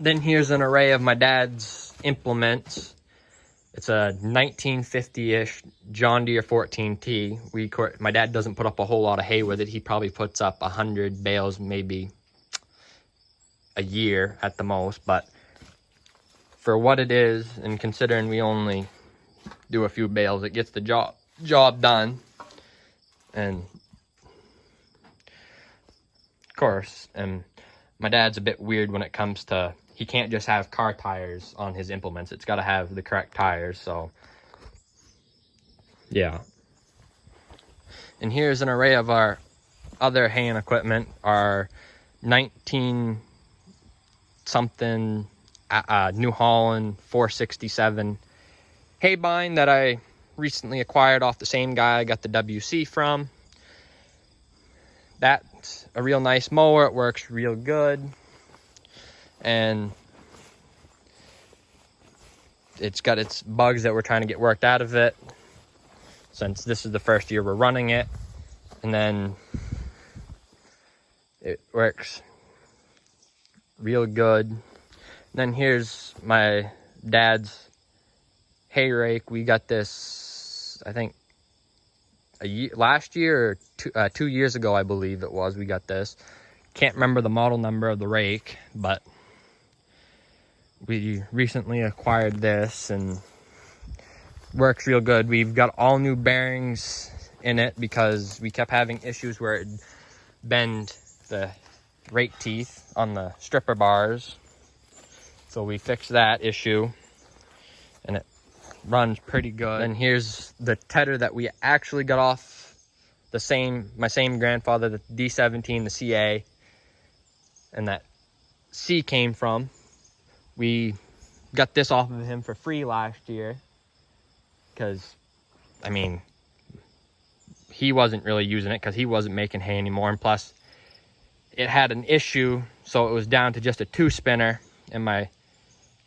Then here's an array of my dad's implements. It's a 1950-ish John Deere 14T. My dad doesn't put up a whole lot of hay with it. He probably puts up 100 bales, maybe a year at the most. But for what it is, and considering we only do a few bales, it gets the job done. And of course, my dad's a bit weird when it comes to, he can't just have car tires on his implements. It's got to have the correct tires, so yeah. And here's an array of our other haying equipment, our 19-something New Holland 467 hay bind that I recently acquired off the same guy I got the WC from. That's a real nice mower. It works real good. And it's got its bugs that we're trying to get worked out of it, since this is the first year we're running it. And then it works real good. And then here's my dad's hay rake. We got this, I think, last year or 2 years ago, I believe it was, we got this. Can't remember the model number of the rake, but we recently acquired this and works real good. We've got all new bearings in it because we kept having issues where it'd bend the rake teeth on the stripper bars. So we fixed that issue and it runs pretty good. And here's the tedder that we actually got off my same grandfather, the D17, the CA, and that C came from. We got this off of him for free last year because, I mean, he wasn't really using it because he wasn't making hay anymore. And plus, it had an issue, so it was down to just a 2-spinner. And my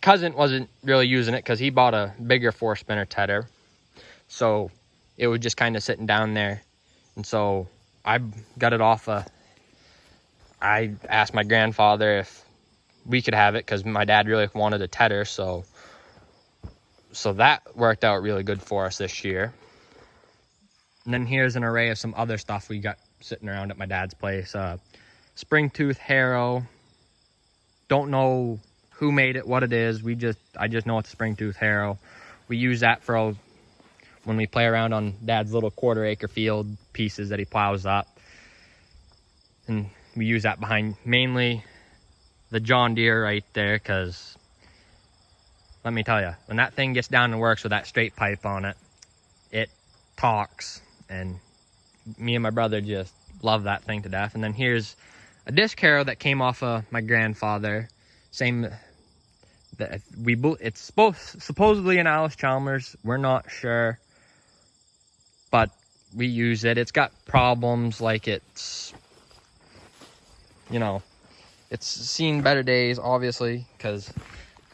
cousin wasn't really using it because he bought a bigger 4-spinner tedder. So it was just kind of sitting down there. And so I got it off I asked my grandfather if we could have it because my dad really wanted a tedder, so that worked out really good for us this year. And then here's an array of some other stuff we got sitting around at my dad's place. Spring tooth harrow. Don't know who made it, what it is. I just know it's a spring tooth harrow. We use that for when we play around on dad's little 1/4 acre field pieces that he plows up. And we use that behind mainly the John Deere right there, because let me tell you, when that thing gets down and works with that straight pipe on it, it talks. And me and my brother just love that thing to death. And then here's a disc harrow that came off of my grandfather. It's supposedly an Alice Chalmers. We're not sure, but we use it. It's got problems, like it's seen better days, obviously, because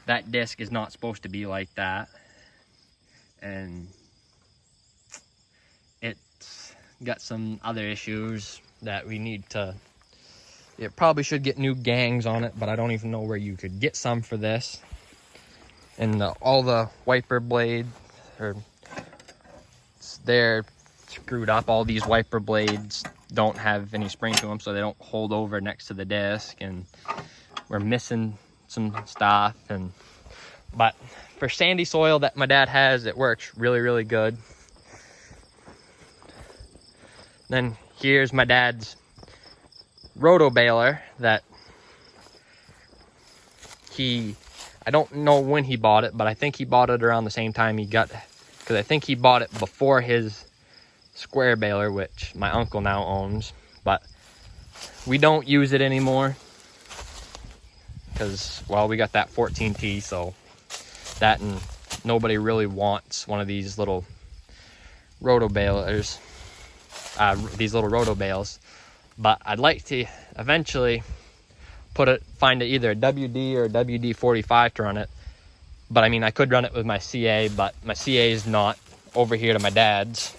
that disc is not supposed to be like that. And it's got some other issues that we need to... It probably should get new gangs on it, but I don't even know where you could get some for this. And all the wiper blades, they're screwed up. All these wiper blades don't have any spring to them, so they don't hold over next to the disc, and we're missing some stuff. But for sandy soil that my dad has, it works really, really good. Then here's my dad's roto baler that I don't know when he bought it, but I think he bought it around the same time because I think he bought it before his square baler, which my uncle now owns. But we don't use it anymore because, well, we got that 14T, so that, and nobody really wants one of these little roto balers, these little roto bales. But I'd like to eventually find either a WD or a WD-45 to run it. But I mean, I could run it with my CA, but my CA is not over here to my dad's.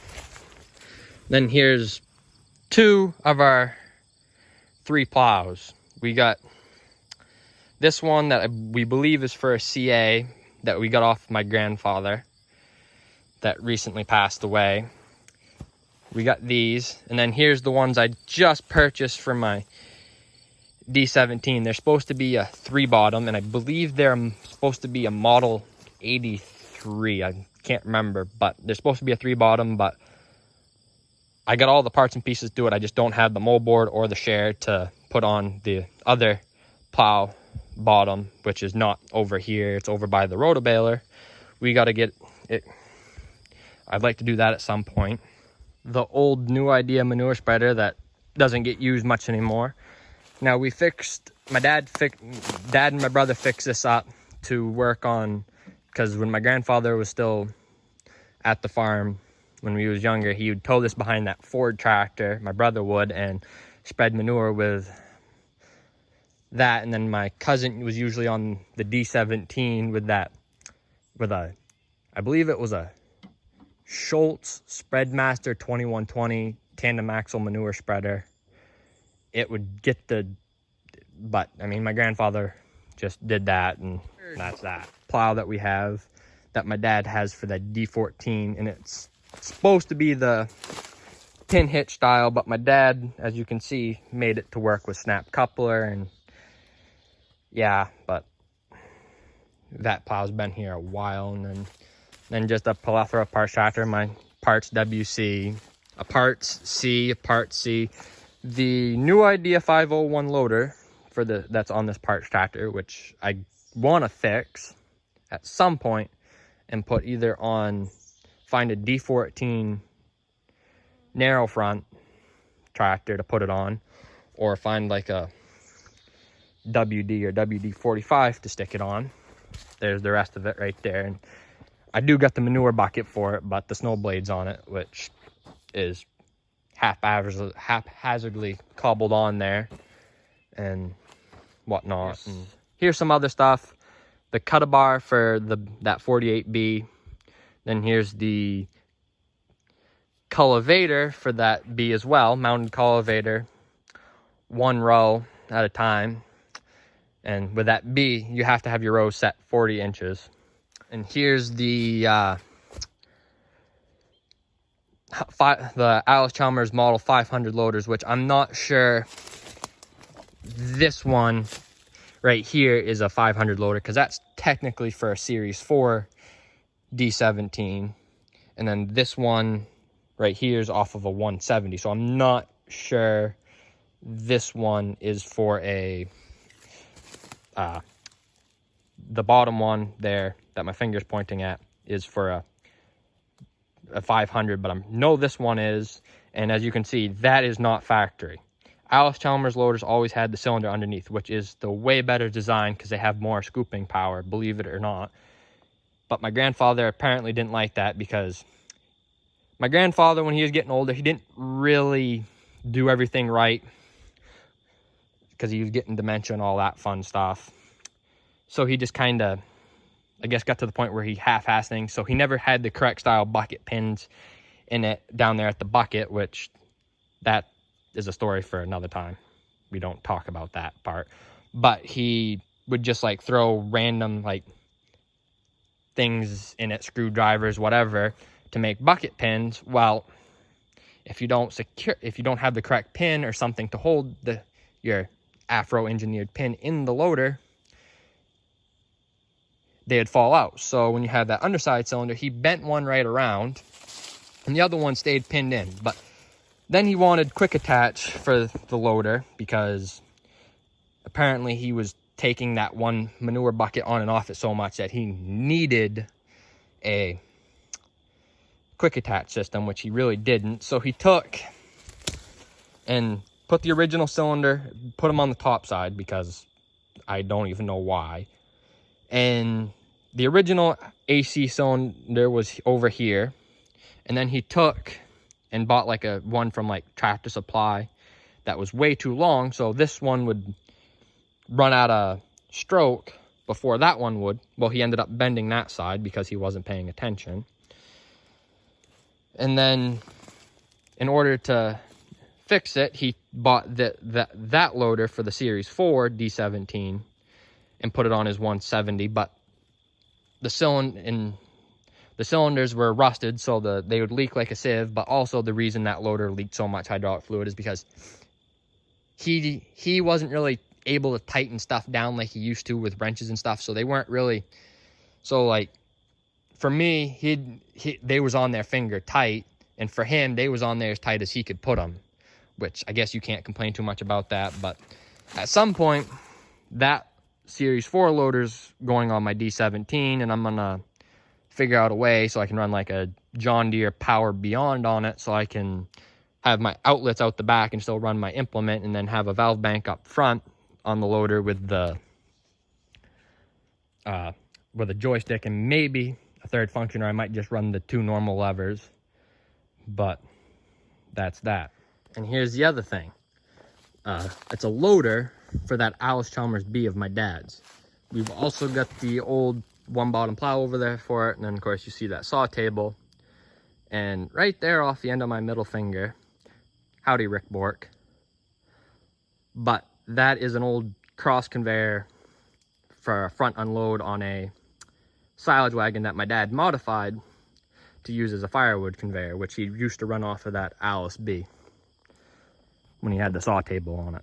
Then here's 2 of our 3 plows. We got This one that we believe is for a CA that we got off my grandfather that recently passed away. We got these, and then here's the ones I just purchased for my D17. They're supposed to be a 3-bottom, and I believe they're supposed to be a model 83. I can't remember, but they're supposed to be a 3-bottom, but I got all the parts and pieces to it. I just don't have the moldboard or the share to put on the other plow bottom, which is not over here. It's over by the rotobaler. We got to get it. I'd like to do that at some point. The old New Idea manure spreader that doesn't get used much anymore. Now we fixed, dad and my brother fixed this up to work on, because when my grandfather was still at the farm, when we was younger, he would tow this behind that Ford tractor, my brother would, and spread manure with that. And then my cousin was usually on the D17 with I believe it was a Schultz Spreadmaster 2120 tandem axle manure spreader. It would get but I mean, my grandfather just did that, and that's that. Plow that we have, that my dad has for that D14, and it's supposed to be the pin hitch style, but my dad, as you can see, made it to work with snap coupler, and yeah, but that plow's been here a while. And then just a plethora of parts tractor, my parts WC, a parts C, a part C, the New Idea 501 loader that's on this parts tractor, which I want to fix at some point and put either on, find a D14 narrow front tractor to put it on, or find like a WD or WD-45 to stick it on. There's the rest of it right there. And I do got the manure bucket for it, but the snow blades on it, which is haphazardly cobbled on there and whatnot. Yes. And here's some other stuff. The cut-a-bar for that 48B. Then here's the cultivator for that B as well, mounted cultivator, 1 row at a time. And with that B, you have to have your rows set 40 inches. And here's the Allis Chalmers Model 500 loaders, which I'm not sure this one right here is a 500 loader, because that's technically for a Series 4 D17. And then this one right here is off of a 170. So I'm not sure this one is for a the bottom one there that my finger's pointing at is for a 500, but I know this one is. And as you can see, that is not factory. Allis Chalmers loaders always had the cylinder underneath, which is the way better design because they have more scooping power, believe it or not. But my grandfather apparently didn't like that, because my grandfather, when he was getting older, he didn't really do everything right because he was getting dementia and all that fun stuff. So he just kind of, I guess, got to the point where he half-assed things. So he never had the correct style bucket pins in it down there at the bucket, which that is a story for another time. We don't talk about that part. But he would just like throw random like things in it, screwdrivers, whatever, to make bucket pins. Well, if you don't have the correct pin or something to hold your Afro engineered pin in the loader, they'd fall out. So when you have that underside cylinder, he bent one right around and the other one stayed pinned in. But then he wanted quick attach for the loader, because apparently he was taking that one manure bucket on and off it so much that he needed a quick attach system, which he really didn't. So he took and put the original cylinder, put him on the top side, because I don't even know why. And the original AC cylinder was over here. And then he took and bought like a one from like Tractor Supply that was way too long. So this one would run out of stroke before that one would. Well, he ended up bending that side because he wasn't paying attention. And then in order to fix it, he bought that loader for the Series 4 D17. and put it on his 170, but the cylinders were rusted, so they would leak like a sieve. But also the reason that loader leaked so much hydraulic fluid is because he wasn't really able to tighten stuff down like he used to with wrenches and stuff. So they weren't really, so like for me, they was on their finger tight, and for him, they was on there as tight as he could put them, which I guess you can't complain too much about that. But at some point, that Series 4 loader's going on my D17, and I'm gonna figure out a way so I can run like a John Deere Power Beyond on it, so I can have my outlets out the back and still run my implement, and then have a valve bank up front on the loader with a joystick and maybe a third function, or I might just run the 2 normal levers. But that's that. And here's the other thing. It's a loader for that Allis-Chalmers B of my dad's. We've also got the old 1-bottom plow over there for it, and then of course you see that saw table. And right there off the end of my middle finger, howdy Rick Bork. But that is an old cross conveyor for a front unload on a silage wagon that my dad modified to use as a firewood conveyor, which he used to run off of that Alice B when he had the saw table on it.